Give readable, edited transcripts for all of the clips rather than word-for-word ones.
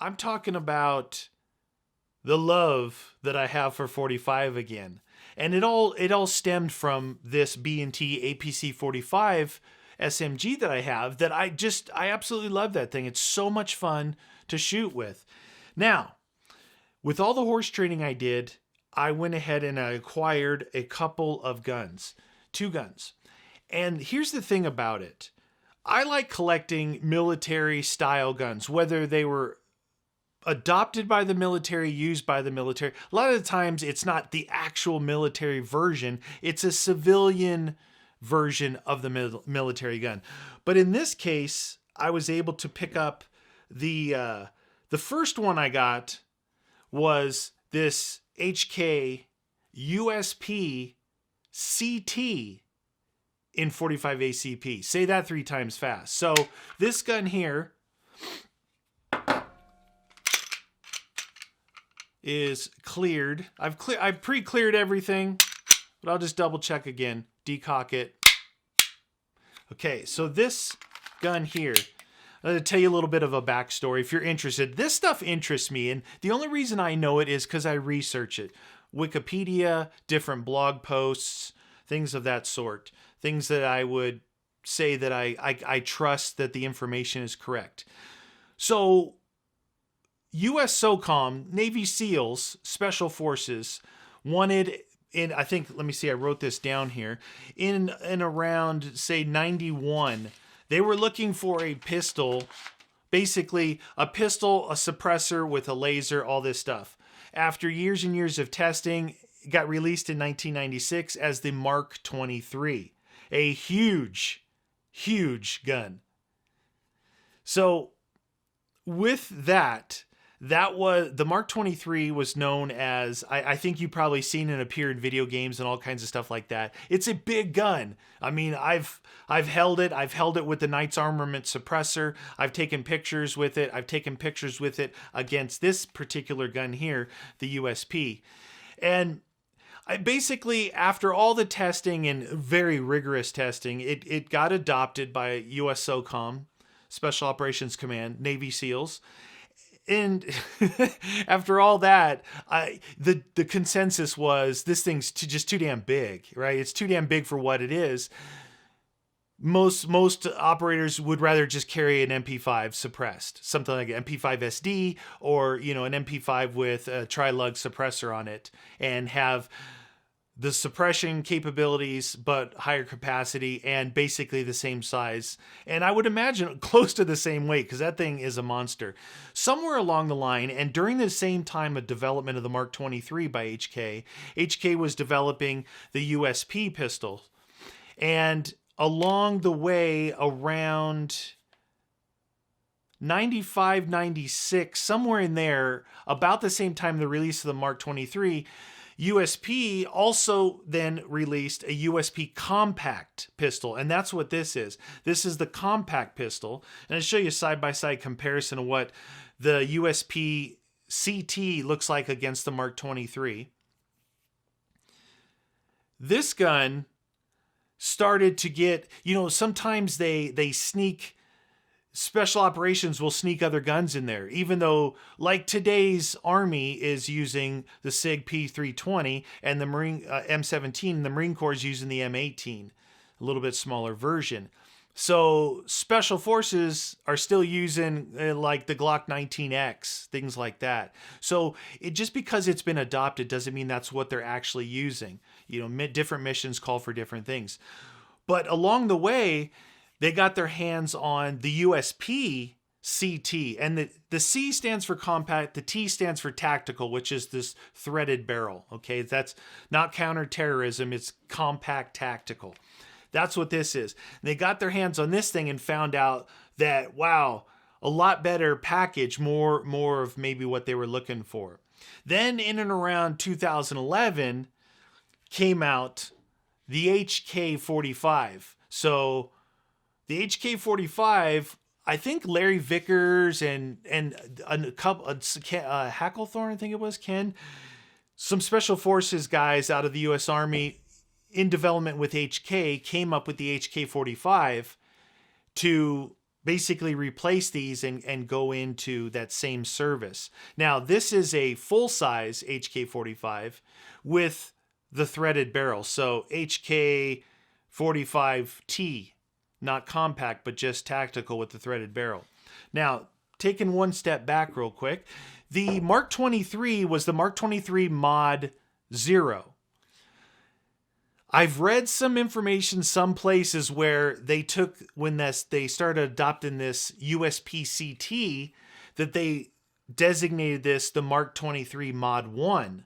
I'm talking about the love that I have for 45 again. And it all stemmed from this B&T APC 45 SMG that I have that I absolutely love that thing. It's so much fun to shoot with. Now, with all the horse training I did, I went ahead and I acquired a couple of guns, 2 guns. And here's the thing about it. I like collecting military style guns, whether they were adopted by the military, used by the military. A lot of the times it's not the actual military version, it's a civilian version of the military gun. But in this case, I was able to pick up the first one I got was this HK USP CT in 45 ACP. Say that 3 times fast. So this gun here is cleared. I've pre-cleared everything, but I'll just double check again. Decock it. Okay, so this gun here, I'm going to tell you a little bit of a backstory if you're interested. This stuff interests me, and the only reason I know it is because I research it. Wikipedia, different blog posts, things of that sort. Things that I would say that I trust that the information is correct. So, U.S. SOCOM, Navy SEALs, Special Forces, wanted in, I think, let me see, I wrote this down here, in around, say, 91, they were looking for a pistol, basically a pistol, a suppressor with a laser, all this stuff. After years and years of testing, it got released in 1996 as the Mark 23, a huge, huge gun. So, with that was the Mark 23 was known as, I think you've probably seen it appear in video games and all kinds of stuff like that. It's a big gun. I mean, I've held it. I've held it with the Knight's Armament suppressor. I've taken pictures with it. I've taken pictures with it against this particular gun here, the USP. And I basically, after all the testing and very rigorous testing, it got adopted by US SOCOM, Special Operations Command, Navy SEALs. And after all that, the consensus was this thing's just too damn big, right? It's too damn big for what it is. Most operators would rather just carry an MP5 suppressed, something like an MP5 SD or, an MP5 with a tri-lug suppressor on it, and have the suppression capabilities, but higher capacity and basically the same size. And I would imagine close to the same weight, because that thing is a monster. Somewhere along the line, and during the same time of development of the Mark 23 by HK was developing the USP pistol. And along the way, around 95, 96, somewhere in there, about the same time the release of the Mark 23, USP also then released a USP compact pistol, and that's what this is. This is the compact pistol, and I'll show you a side-by-side comparison of what the USP CT looks like against the Mark 23. This gun started to get, sometimes they sneak, special operations will sneak other guns in there, even though, like, today's Army is using the SIG P320 and the Marine M17, the Marine Corps is using the M18, a little bit smaller version. So Special Forces are still using like the Glock 19X, things like that. So just because it's been adopted doesn't mean that's what they're actually using. Different missions call for different things. But along the way, they got their hands on the USP CT, and the C stands for compact, the T stands for tactical, which is this threaded barrel. Okay, that's not counterterrorism, it's compact tactical. That's what this is. They got their hands on this thing and found out that, wow, a lot better package, more of maybe what they were looking for. Then in and around 2011 came out the HK 45. So the HK 45, I think Larry Vickers and a couple, Hacklethorne, I think it was, Ken, some Special Forces guys out of the U.S. Army in development with HK came up with the HK 45 to basically replace these and go into that same service. Now, this is a full-size HK45 with the threaded barrel. So HK45T, not compact, but just tactical with the threaded barrel. Now, taking one step back real quick, the Mark 23 was the Mark 23 Mod 0. I've read some information some places where they took, when they started adopting this USP-CT, that they designated this the Mark 23 Mod 1.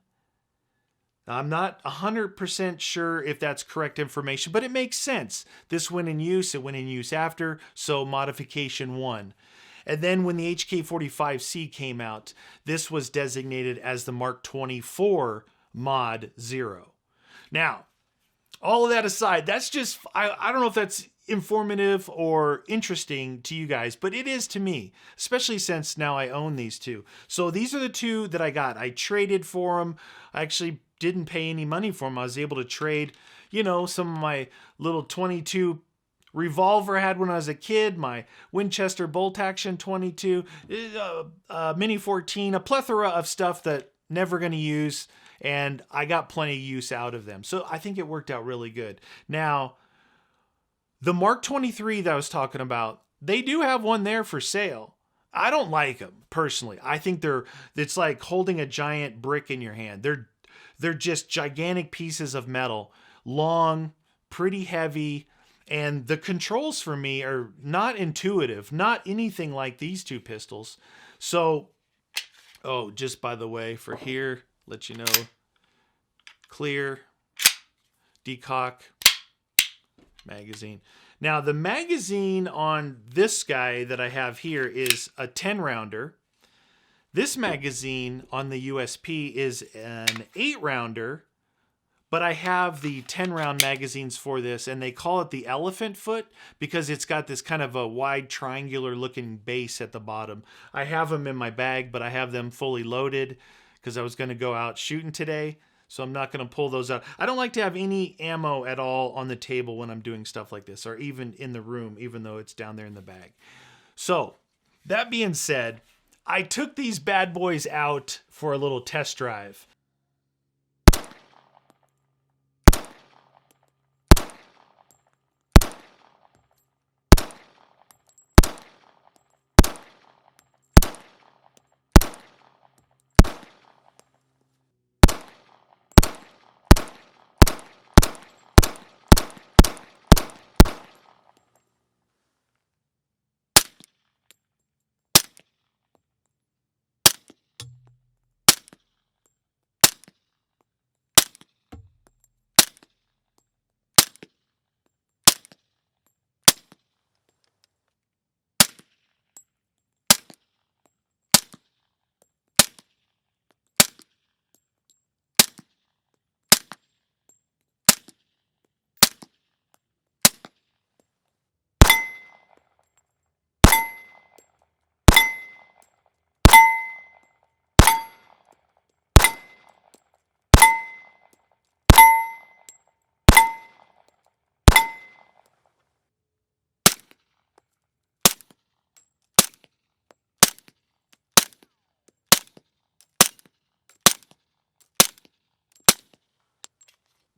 I'm not 100% sure if that's correct information, but it makes sense. This went in use, it went in use after, so modification 1. And then when the HK45C came out, this was designated as the Mark 24 Mod 0. Now, all of that aside, that's just, I don't know if that's informative or interesting to you guys, but it is to me, especially since now I own these two. So these are the two that I got. I traded for them. I actually didn't pay any money for them. I was able to trade, some of my little 22 revolver I had when I was a kid, my Winchester bolt action 22, Mini 14, a plethora of stuff that never going to use, and I got plenty of use out of them. So I think it worked out really good. Now, the Mark 23 that I was talking about, they do have one there for sale. I don't like them personally. I think it's like holding a giant brick in your hand. They're just gigantic pieces of metal, long, pretty heavy, and the controls for me are not intuitive, not anything like these two pistols. So, just by the way, for here, let you know, clear, decock, magazine. Now, the magazine on this guy that I have here is a 10-rounder. This magazine on the USP is an 8-rounder, but I have the 10-round magazines for this, and they call it the elephant foot because it's got this kind of a wide triangular looking base at the bottom. I have them in my bag, but I have them fully loaded because I was going to go out shooting today, so I'm not going to pull those out. I don't like to have any ammo at all on the table when I'm doing stuff like this, or even in the room, even though it's down there in the bag. So, that being said, I took these bad boys out for a little test drive.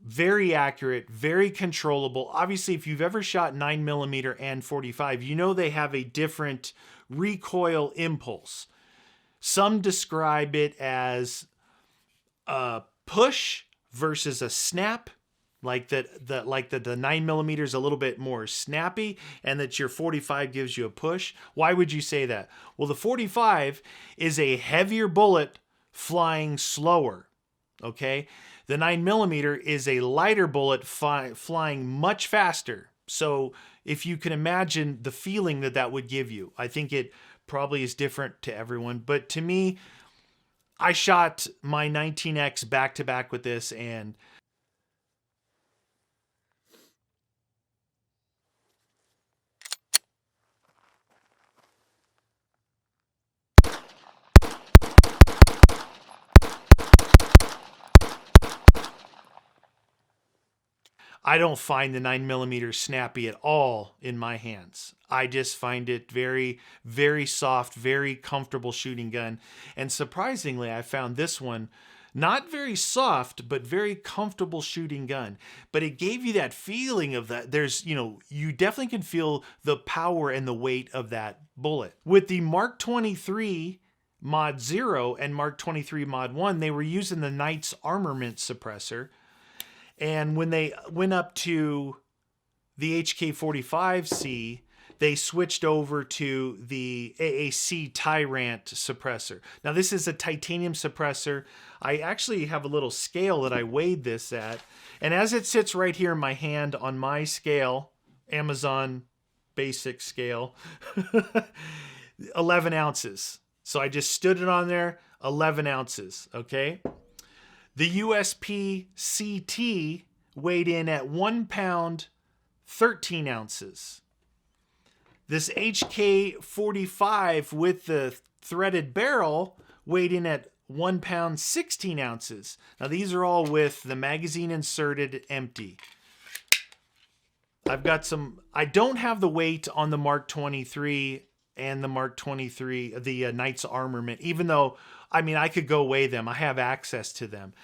Very accurate, very controllable. Obviously, if you've ever shot 9mm and 45, you know they have a different recoil impulse. Some describe it as a push versus a snap, like the 9mm is a little bit more snappy, and that your 45 gives you a push. Why would you say that? Well, the 45 is a heavier bullet flying slower. Okay. The 9mm is a lighter bullet flying much faster. So if you can imagine the feeling that would give you, I think it probably is different to everyone. But to me, I shot my 19X back to back with this, and I don't find the 9mm snappy at all in my hands. I just find it very, very soft, very comfortable shooting gun. And surprisingly, I found this one not very soft, but very comfortable shooting gun. But it gave you that feeling of that. There's, you definitely can feel the power and the weight of that bullet. With the Mark 23 Mod 0 and Mark 23 Mod 1, they were using the Knight's Armament suppressor. And when they went up to the HK45C, they switched over to the AAC Tyrant suppressor. Now, this is a titanium suppressor. I actually have a little scale that I weighed this at. And as it sits right here in my hand on my scale, Amazon basic scale, 11 ounces. So I just stood it on there, 11 ounces, okay? The USP CT weighed in at 1 pound, 13 ounces. This HK 45 with the threaded barrel weighed in at 1 pound, 16 ounces. Now these are all with the magazine inserted empty. I've got some, I don't have the weight on the Mark 23 and the Mark 23, the Knight's Armament, even though, I could go weigh them. I have access to them.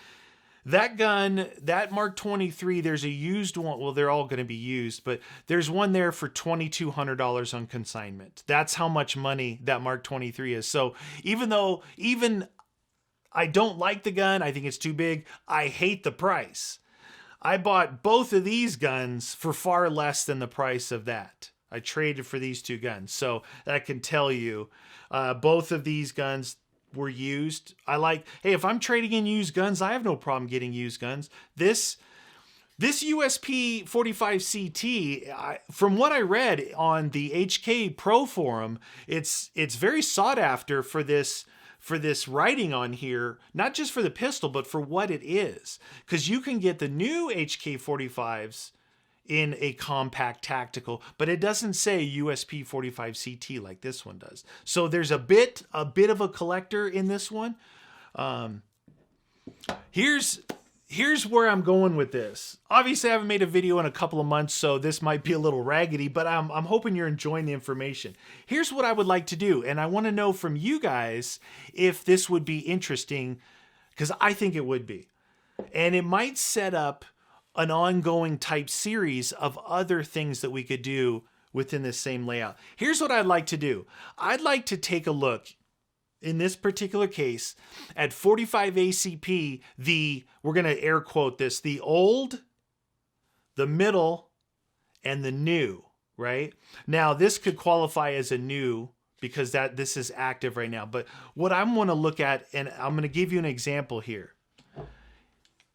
That gun, that Mark 23, there's a used one. Well, they're all going to be used, but there's one there for $2,200 on consignment. That's how much money that Mark 23 is. So even I don't like the gun, I think it's too big, I hate the price. I bought both of these guns for far less than the price of that. I traded for these two guns. So that can tell you both of these guns were used. Hey, if I'm trading in used guns, I have no problem getting used guns. This USP 45 CT, from what I read on the HK Pro forum, it's very sought after for this writing on here, not just for the pistol, but for what it is. Because you can get the new HK 45s in a compact tactical, but it doesn't say USP 45 CT like this one does. So there's a bit of a collector in this one. Here's where I'm going with this. Obviously, I haven't made a video in a couple of months, so this might be a little raggedy, but I'm hoping you're enjoying the information. Here's what I would like to do, and I want to know from you guys if this would be interesting, because I think it would be. And it might set up an ongoing type series of other things that we could do within this same layout. Here's what I'd like to do. I'd like to take a look, in this particular case, at 45 ACP, we're going to air quote this, the old, the middle, and the new, right? Now, this could qualify as a new because this is active right now. But what I'm going to look at, and I'm going to give you an example here.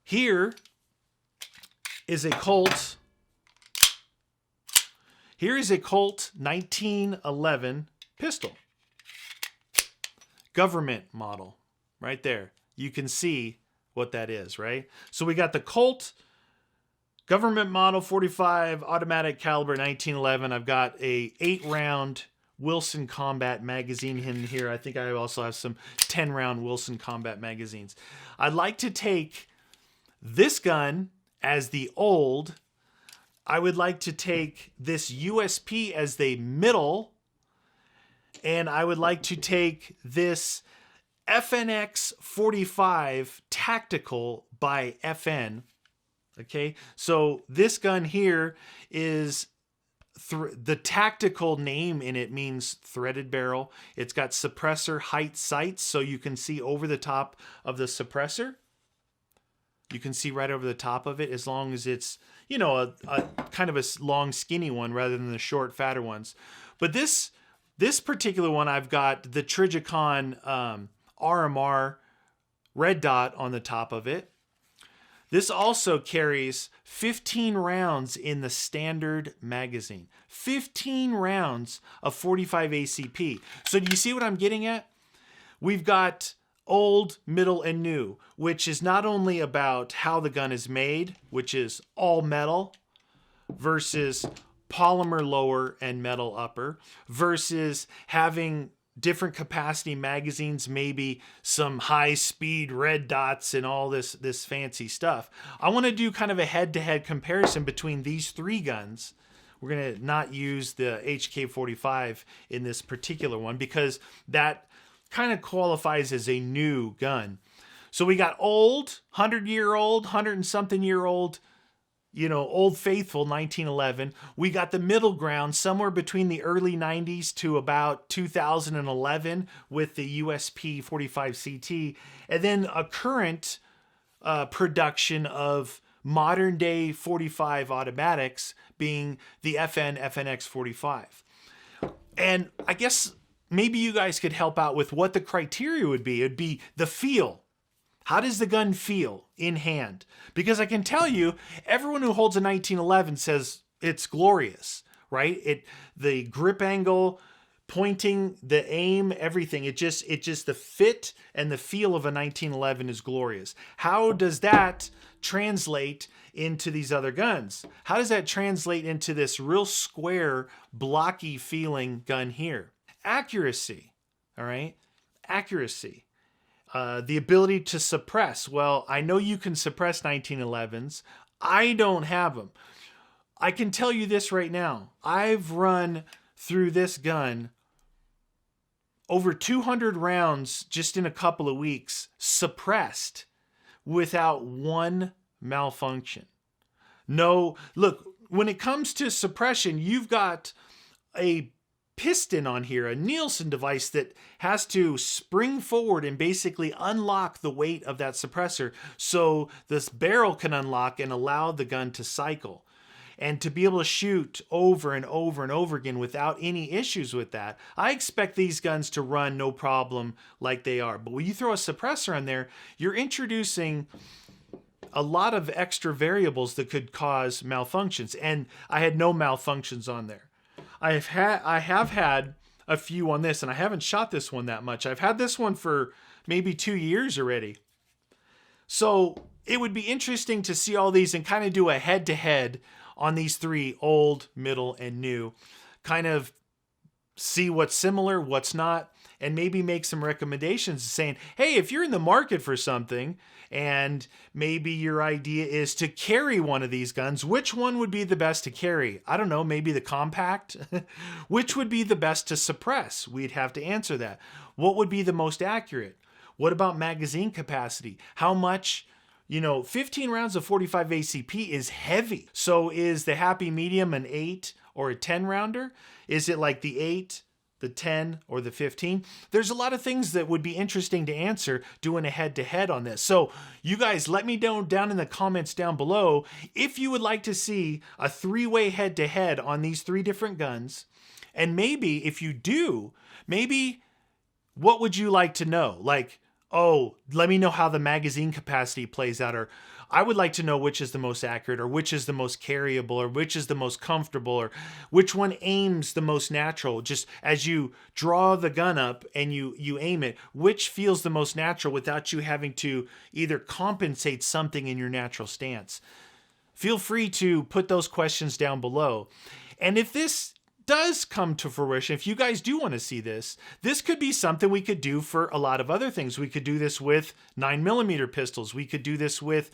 Here is a Colt. Here is a Colt 1911 pistol. Government model right there. You can see what that is, right? So we got the Colt government model 45 automatic caliber 1911. I've got a 8-round Wilson Combat magazine in here. I think I also have some 10-round Wilson Combat magazines. I'd like to take this gun as the old. I would like to take this USP as the middle, and I would like to take this FNX 45 Tactical by FN. Okay, so this gun here is the tactical name in it means threaded barrel. It's got suppressor height sights, so you can see over the top of the suppressor. You can see right over the top of it, as long as it's, a kind of a long, skinny one rather than the short, fatter ones. But this particular one, I've got the Trigicon RMR red dot on the top of it. This also carries 15 rounds in the standard magazine. 15 rounds of 45 ACP. So do you see what I'm getting at? We've got old, middle, and new, which is not only about how the gun is made, which is all metal, versus polymer lower and metal upper, versus having different capacity magazines, maybe some high speed red dots and all this fancy stuff. I want to do kind of a head-to-head comparison between these three guns. We're going to not use the HK 45 in this particular one because that kind of qualifies as a new gun. So we got old, 100-year-old, 100 and something year old, Old Faithful 1911. We got the middle ground somewhere between the early 90s to about 2011 with the USP 45 CT, and then a current production of modern day 45 automatics being the FNX 45. And I guess maybe you guys could help out with what the criteria would be. It'd be the feel. How does the gun feel in hand? Because I can tell you, everyone who holds a 1911 says it's glorious, right? The grip angle, pointing, the aim, everything. It just the fit and the feel of a 1911 is glorious. How does that translate into these other guns? How does that translate into this real square, blocky feeling gun here? Accuracy, all right? Accuracy. The ability to suppress. Well, I know you can suppress 1911s. I don't have them. I can tell you this right now. I've run through this gun over 200 rounds just in a couple of weeks, suppressed without one malfunction. No, look, when it comes to suppression, you've got a piston on here, a Nielsen device that has to spring forward and basically unlock the weight of that suppressor so this barrel can unlock and allow the gun to cycle. And to be able to shoot over and over and over again without any issues with that, I expect these guns to run no problem like they are. But when you throw a suppressor on there, you're introducing a lot of extra variables that could cause malfunctions. And I had no malfunctions on there. I have had a few on this, and I haven't shot this one that much. I've had this one for maybe 2 years already. So it would be interesting to see all these and kind of do a head-to-head on these three, old, middle, and new. Kind of see what's similar, what's not, and maybe make some recommendations saying, hey, if you're in the market for something and maybe your idea is to carry one of these guns, which one would be the best to carry? I don't know, maybe the compact? Which would be the best to suppress? We'd have to answer that. What would be the most accurate? What about magazine capacity? How much? 15 rounds of 45 ACP is heavy. So is the happy medium an 8 or a 10 rounder? Is it like the 8, the 10, or the 15? There's a lot of things that would be interesting to answer doing a head-to-head on this. So you guys, let me know down in the comments down below if you would like to see a three-way head-to-head on these three different guns. And maybe if you do, maybe what would you like to know? Like, oh, let me know how the magazine capacity plays out, or I would like to know which is the most accurate, or which is the most carryable, or which is the most comfortable, or which one aims the most natural. Just as you draw the gun up and you aim it, which feels the most natural without you having to either compensate something in your natural stance. Feel free to put those questions down below. And if this does come to fruition, if you guys do want to see this, this could be something we could do for a lot of other things. We could do this with 9mm pistols. We could do this with,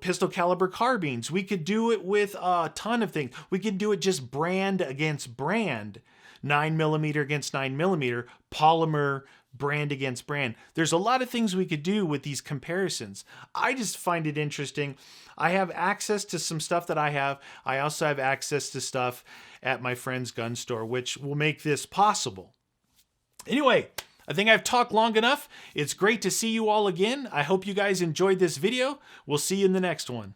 pistol caliber carbines. We could do it with a ton of things. We could do it just brand against brand, 9mm against 9mm, polymer brand against brand. There's a lot of things we could do with these comparisons. I just find it interesting. I have access to some stuff that I have. I also have access to stuff at my friend's gun store, which will make this possible. Anyway, I think I've talked long enough. It's great to see you all again. I hope you guys enjoyed this video. We'll see you in the next one.